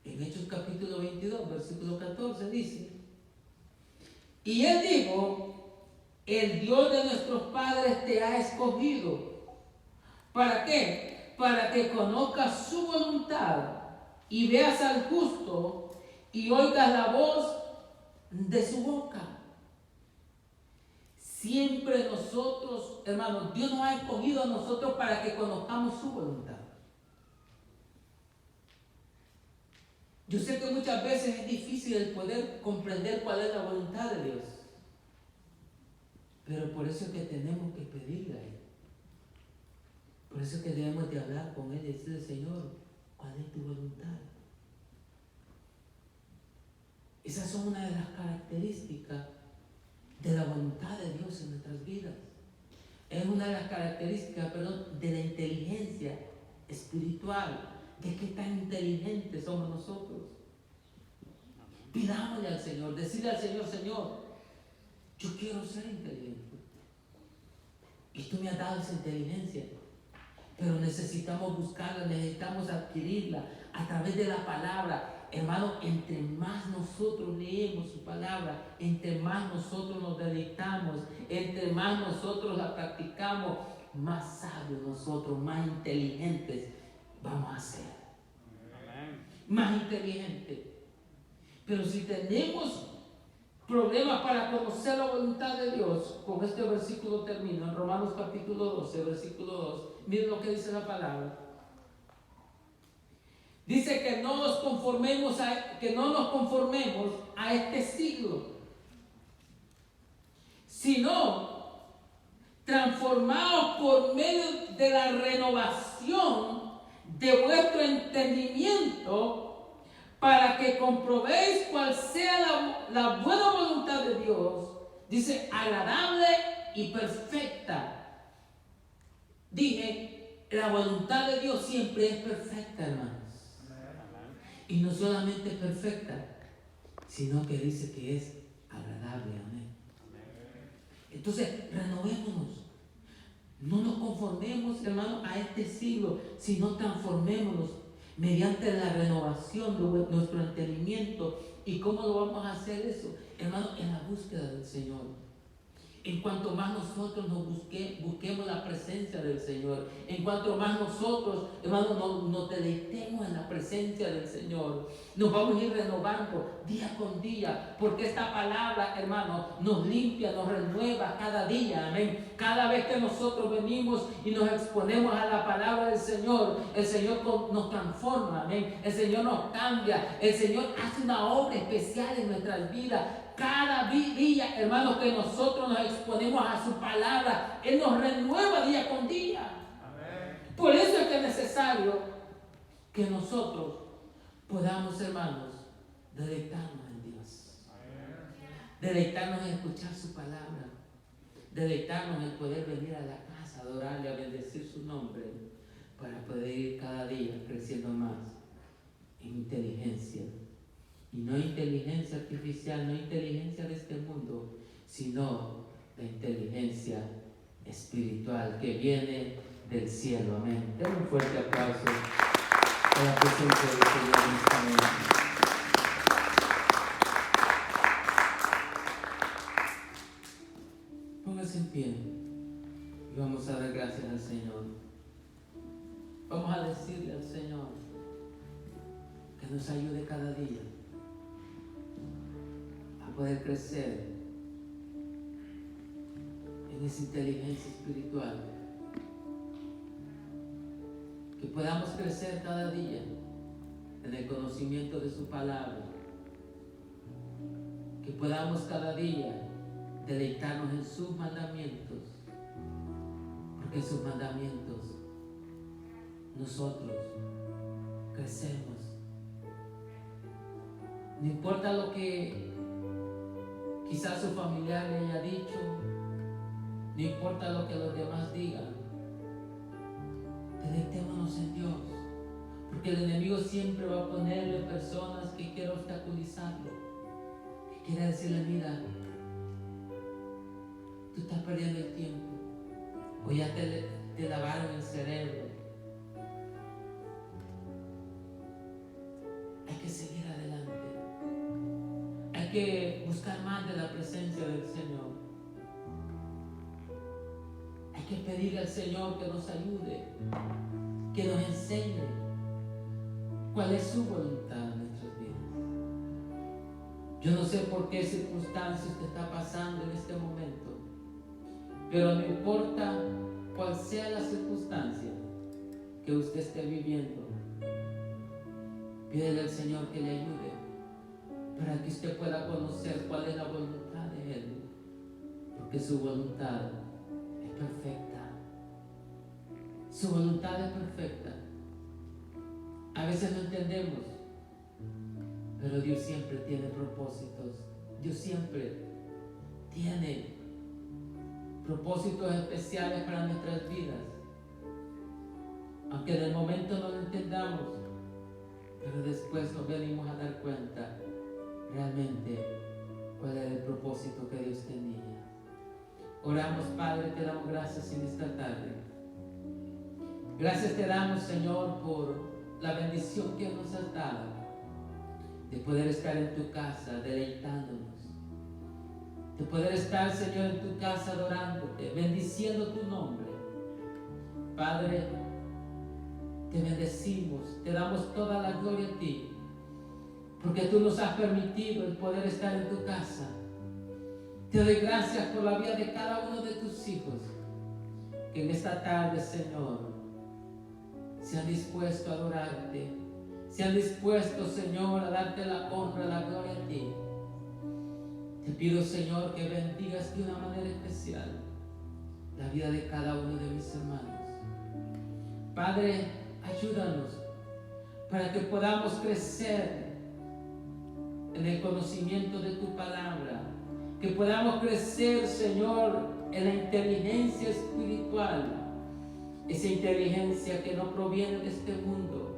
En Hechos capítulo 22, versículo 14 dice, y Él dijo, el Dios de nuestros padres te ha escogido. ¿Para qué? Para que conozcas su voluntad y veas al justo y oigas la voz de su boca. Siempre nosotros, hermanos, Dios nos ha escogido a nosotros para que conozcamos su voluntad. Yo sé que muchas veces es difícil el poder comprender cuál es la voluntad de Dios. Pero por eso es que tenemos que pedirle a Él. Por eso es que debemos de hablar con Él y decirle, Señor, ¿cuál es tu voluntad? Esas son una de las características de la voluntad de Dios en nuestras vidas. Es una de las características, de la inteligencia espiritual. De qué tan inteligentes somos nosotros. Pidámosle al Señor, decirle al Señor, Señor, yo quiero ser inteligente. Y tú me has dado esa inteligencia. Pero necesitamos buscarla, necesitamos adquirirla a través de la palabra. Hermano, entre más nosotros leemos su palabra, entre más nosotros nos deleitamos, entre más nosotros la practicamos, más sabios nosotros, más inteligentes vamos a ser. Más inteligentes. Pero si tenemos problemas para conocer la voluntad de Dios, con este versículo termino, en Romanos capítulo 12, versículo 2, miren lo que dice la palabra. Dice que no nos conformemos a este siglo, sino transformados por medio de la renovación de vuestro entendimiento, para que comprobéis cuál sea la buena voluntad de Dios, dice, agradable y perfecta. Dije, la voluntad de Dios siempre es perfecta, hermanos. Amén. Y no solamente perfecta, sino que dice que es agradable. Amén. Entonces, renovémonos. No nos conformemos, hermano, a este siglo, sino transformémonos mediante la renovación de nuestro entendimiento. ¿Y cómo lo vamos a hacer eso? Hermano, en la búsqueda del Señor. En cuanto más nosotros busquemos la presencia del Señor, en cuanto más nosotros, hermano, nos deleitemos en la presencia del Señor, nos vamos a ir renovando día con día, porque esta palabra, hermano, nos limpia, nos renueva cada día, amén. Cada vez que nosotros venimos y nos exponemos a la palabra del Señor, el Señor nos transforma, amén. El Señor nos cambia, el Señor hace una obra especial en nuestras vidas. Cada día, hermanos, que nosotros nos exponemos a su palabra, Él nos renueva día con día. Amén. Por eso es que es necesario que nosotros podamos, hermanos, deleitarnos en Dios. Deleitarnos en escuchar su palabra. Deleitarnos en poder venir a la casa, adorarle, a bendecir su nombre, para poder ir cada día creciendo más en inteligencia. Y no inteligencia artificial, no inteligencia de este mundo, sino la inteligencia espiritual que viene del cielo. Amén. Den un fuerte aplauso a la presencia del Señor en esta noche. Póngase en pie y vamos a dar gracias al Señor. Vamos a decirle al Señor que nos ayude cada día a poder crecer en esa inteligencia espiritual, que podamos crecer cada día en el conocimiento de su palabra, que podamos cada día deleitarnos en sus mandamientos, porque en sus mandamientos nosotros crecemos. No importa lo que quizás su familiar le haya dicho, no importa lo que los demás digan, deleitémonos en Dios, porque el enemigo siempre va a ponerle personas que quieran obstaculizarlo, que quiera decirle: mira, tú estás perdiendo el tiempo, o ya te lavaron el cerebro. Hay que seguir adelante. Hay que buscar más de la presencia del Señor. Hay que pedirle al Señor que nos ayude, que nos enseñe cuál es su voluntad en nuestras vidas. Yo no sé por qué circunstancias te está pasando en este momento, pero no importa cuál sea la circunstancia que usted esté viviendo, pídele al Señor que le ayude para que usted pueda conocer cuál es la voluntad de Él, porque su voluntad es perfecta. Su voluntad es perfecta. A veces no entendemos, pero Dios siempre tiene propósitos. Dios siempre tiene propósitos especiales para nuestras vidas, aunque en el momento no lo entendamos, pero después nos venimos a dar cuenta realmente cuál era el propósito que Dios tenía. Oramos, Padre, te damos gracias en esta tarde. Gracias te damos, Señor, por la bendición que nos has dado de poder estar en tu casa deleitándonos, de poder estar, Señor, en tu casa adorándote, bendiciendo tu nombre. Padre, te bendecimos, te damos toda la gloria a ti, porque tú nos has permitido el poder estar en tu casa. Te doy gracias por la vida de cada uno de tus hijos, que en esta tarde, Señor, se han dispuesto a adorarte, se han dispuesto, Señor, a darte la honra, la gloria a ti. Te pido, Señor, que bendigas de una manera especial la vida de cada uno de mis hermanos. Padre, ayúdanos para que podamos crecer en el conocimiento de tu palabra, que podamos crecer, Señor, en la inteligencia espiritual, esa inteligencia que no proviene de este mundo,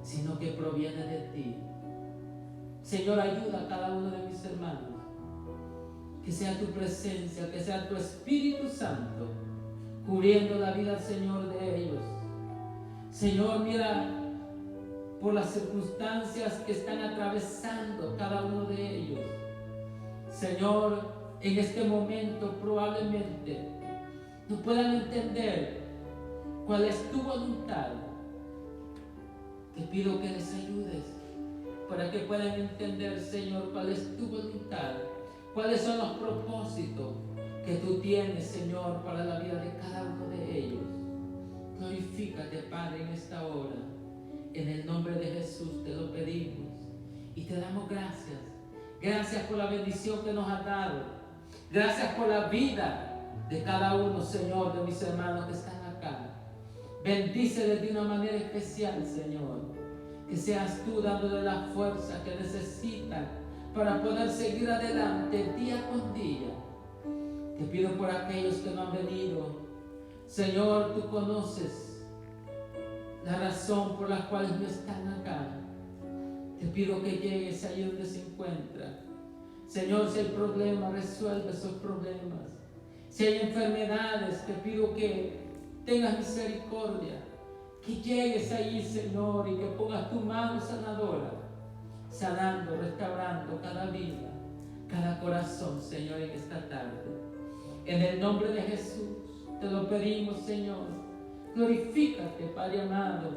sino que proviene de ti. Señor, ayuda a cada uno de mis hermanos. Que sea tu presencia, que sea tu Espíritu Santo, cubriendo la vida, Señor, de ellos. Señor, mira por las circunstancias que están atravesando cada uno de ellos. Señor, en este momento probablemente no puedan entender cuál es tu voluntad. Te pido que les ayudes para que puedan entender, Señor, cuál es tu voluntad, cuáles son los propósitos que tú tienes, Señor, para la vida de cada uno de ellos. Glorifícate, Padre, en esta hora. En el nombre de Jesús te lo pedimos y te damos gracias. Gracias por la bendición que nos has dado. Gracias por la vida de cada uno, Señor, de mis hermanos que están acá. Bendíceles de una manera especial, Señor. Que seas tú dándole la fuerza que necesitan para poder seguir adelante día con día. Te pido por aquellos que no han venido. Señor, tú conoces la razón por la cual no están acá. Te pido que llegues allí donde se encuentra. Señor, si hay problemas, resuelve esos problemas. Si hay enfermedades, te pido que tengas misericordia. Que llegues allí, Señor, y que pongas tu mano sanadora, sanando, restaurando cada vida, cada corazón, Señor, en esta tarde. En el nombre de Jesús, te lo pedimos, Señor. Glorifícate, Padre amado.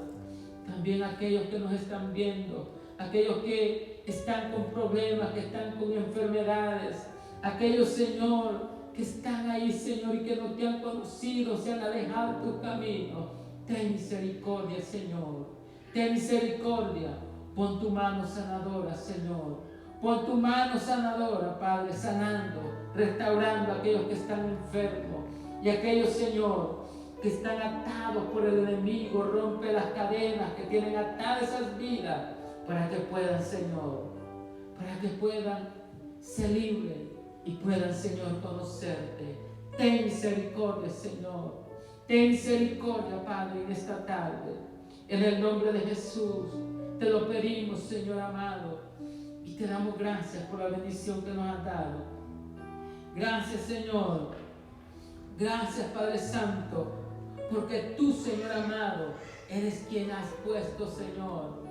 También aquellos que nos están viendo, aquellos que están con problemas, que están con enfermedades, aquellos, Señor, que están ahí, Señor, y que no te han conocido, se han alejado de tu camino. Ten misericordia, Señor. Ten misericordia. Pon tu mano sanadora, Señor. Pon tu mano sanadora, Padre, sanando, restaurando a aquellos que están enfermos y aquellos, Señor, que están atados por el enemigo. Rompe las cadenas que tienen atadas esas vidas para que puedan, Señor, para que puedan ser libres y puedan, Señor, conocerte. Ten misericordia, Señor. Ten misericordia, Padre, en esta tarde. En el nombre de Jesús te lo pedimos, Señor amado, y te damos gracias por la bendición que nos has dado. Gracias, Señor. Gracias, Padre Santo, porque tú, Señor amado, eres quien has puesto, Señor,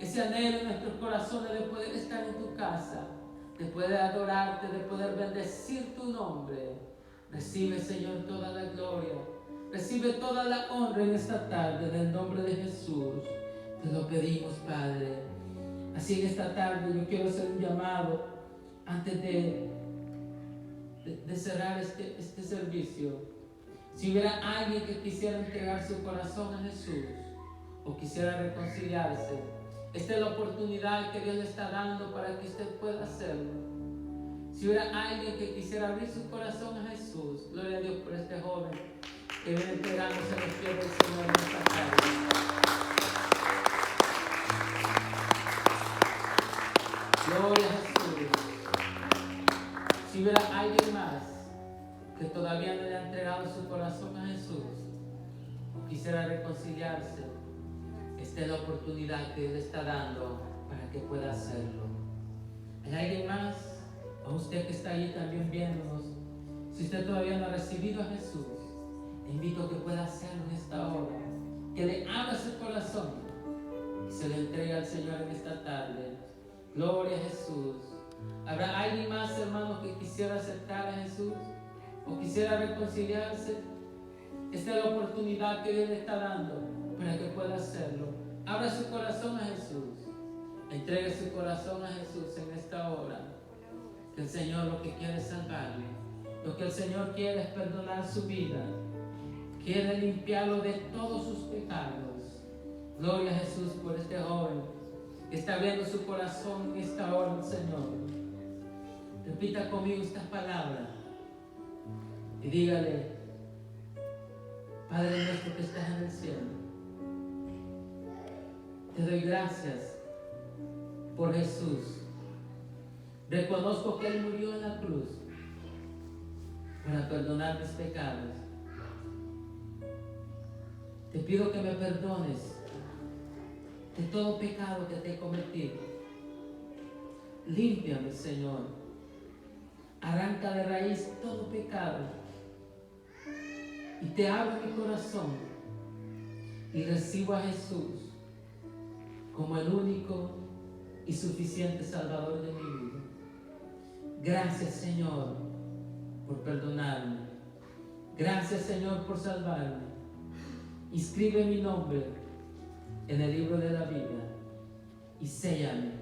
ese anhelo en nuestros corazones de poder estar en tu casa, de poder adorarte, de poder bendecir tu nombre. Recibe, Señor, toda la gloria. Recibe toda la honra en esta tarde, en el nombre de Jesús. Te lo pedimos, Padre. Así en esta tarde yo quiero hacer un llamado antes de cerrar este servicio. Si hubiera alguien que quisiera entregar su corazón a Jesús o quisiera reconciliarse, esta es la oportunidad que Dios le está dando para que usted pueda hacerlo. Si hubiera alguien que quisiera abrir su corazón a Jesús, gloria a Dios por este joven que viene entregándose a los pies del Señor en esta tarde. Gloria a Jesús. Si hubiera alguien más que todavía no le ha entregado su corazón a Jesús o quisiera reconciliarse, esta es la oportunidad que Él está dando para que pueda hacerlo. ¿Hay alguien más? A usted que está ahí también viéndonos, si usted todavía no ha recibido a Jesús, te invito a que pueda hacerlo en esta hora, que le abra su corazón y se le entregue al Señor en esta tarde. Gloria a Jesús. ¿Habrá alguien más, hermano, que quisiera aceptar a Jesús o quisiera reconciliarse? Esta es la oportunidad que Dios le está dando para que pueda hacerlo. Abra su corazón a Jesús. Entregue su corazón a Jesús en esta hora. Que el Señor lo que quiere es salvarle. Lo que el Señor quiere es perdonar su vida. Quiere limpiarlo de todos sus pecados. Gloria a Jesús por este joven que está abriendo su corazón en esta hora, Señor. Repita conmigo estas palabras y dígale: Padre nuestro que estás en el cielo, te doy gracias por Jesús. Reconozco que Él murió en la cruz para perdonar mis pecados. Te pido que me perdones de todo pecado que te he cometido. Límpiame, Señor. Arranca de raíz todo pecado. Y te abro mi corazón y recibo a Jesús como el único y suficiente Salvador de mi vida. Gracias, Señor, por perdonarme. Gracias, Señor, por salvarme. Inscribe mi nombre en el libro de la vida y séllame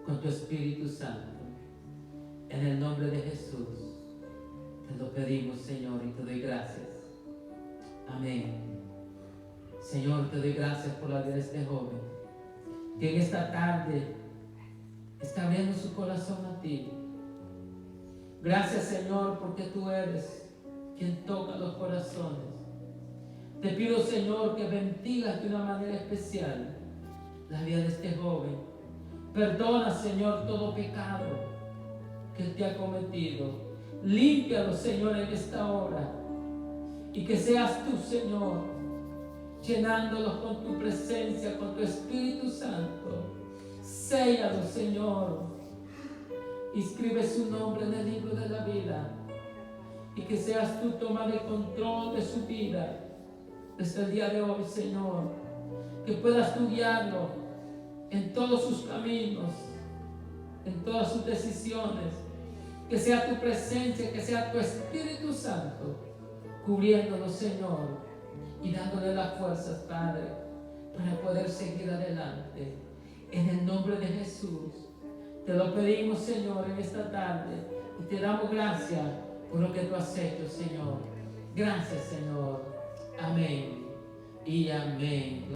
con tu Espíritu Santo. En el nombre de Jesús te lo pedimos, Señor, y te doy gracias. Amén. Señor, te doy gracias por la vida de este joven que en esta tarde está abriendo su corazón a ti. Gracias, Señor, porque tú eres quien toca los corazones. Te pido, Señor, que bendigas de una manera especial la vida de este joven. Perdona, Señor, todo pecado que él te ha cometido. Límpialo, Señor, en esta hora. Y que seas tú, Señor, llenándolos con tu presencia, con tu Espíritu Santo. Séllalo, Señor. Inscribe su nombre en el libro de la vida. Y que seas tú tomando el control de su vida desde el día de hoy, Señor. Que puedas tú guiarlo en todos sus caminos, en todas sus decisiones. Que sea tu presencia, que sea tu Espíritu Santo cubriéndolo, Señor, y dándole las fuerzas, Padre, para poder seguir adelante. En el nombre de Jesús te lo pedimos, Señor, en esta tarde, y te damos gracias por lo que tú has hecho, Señor. Gracias, Señor. Amén y amén.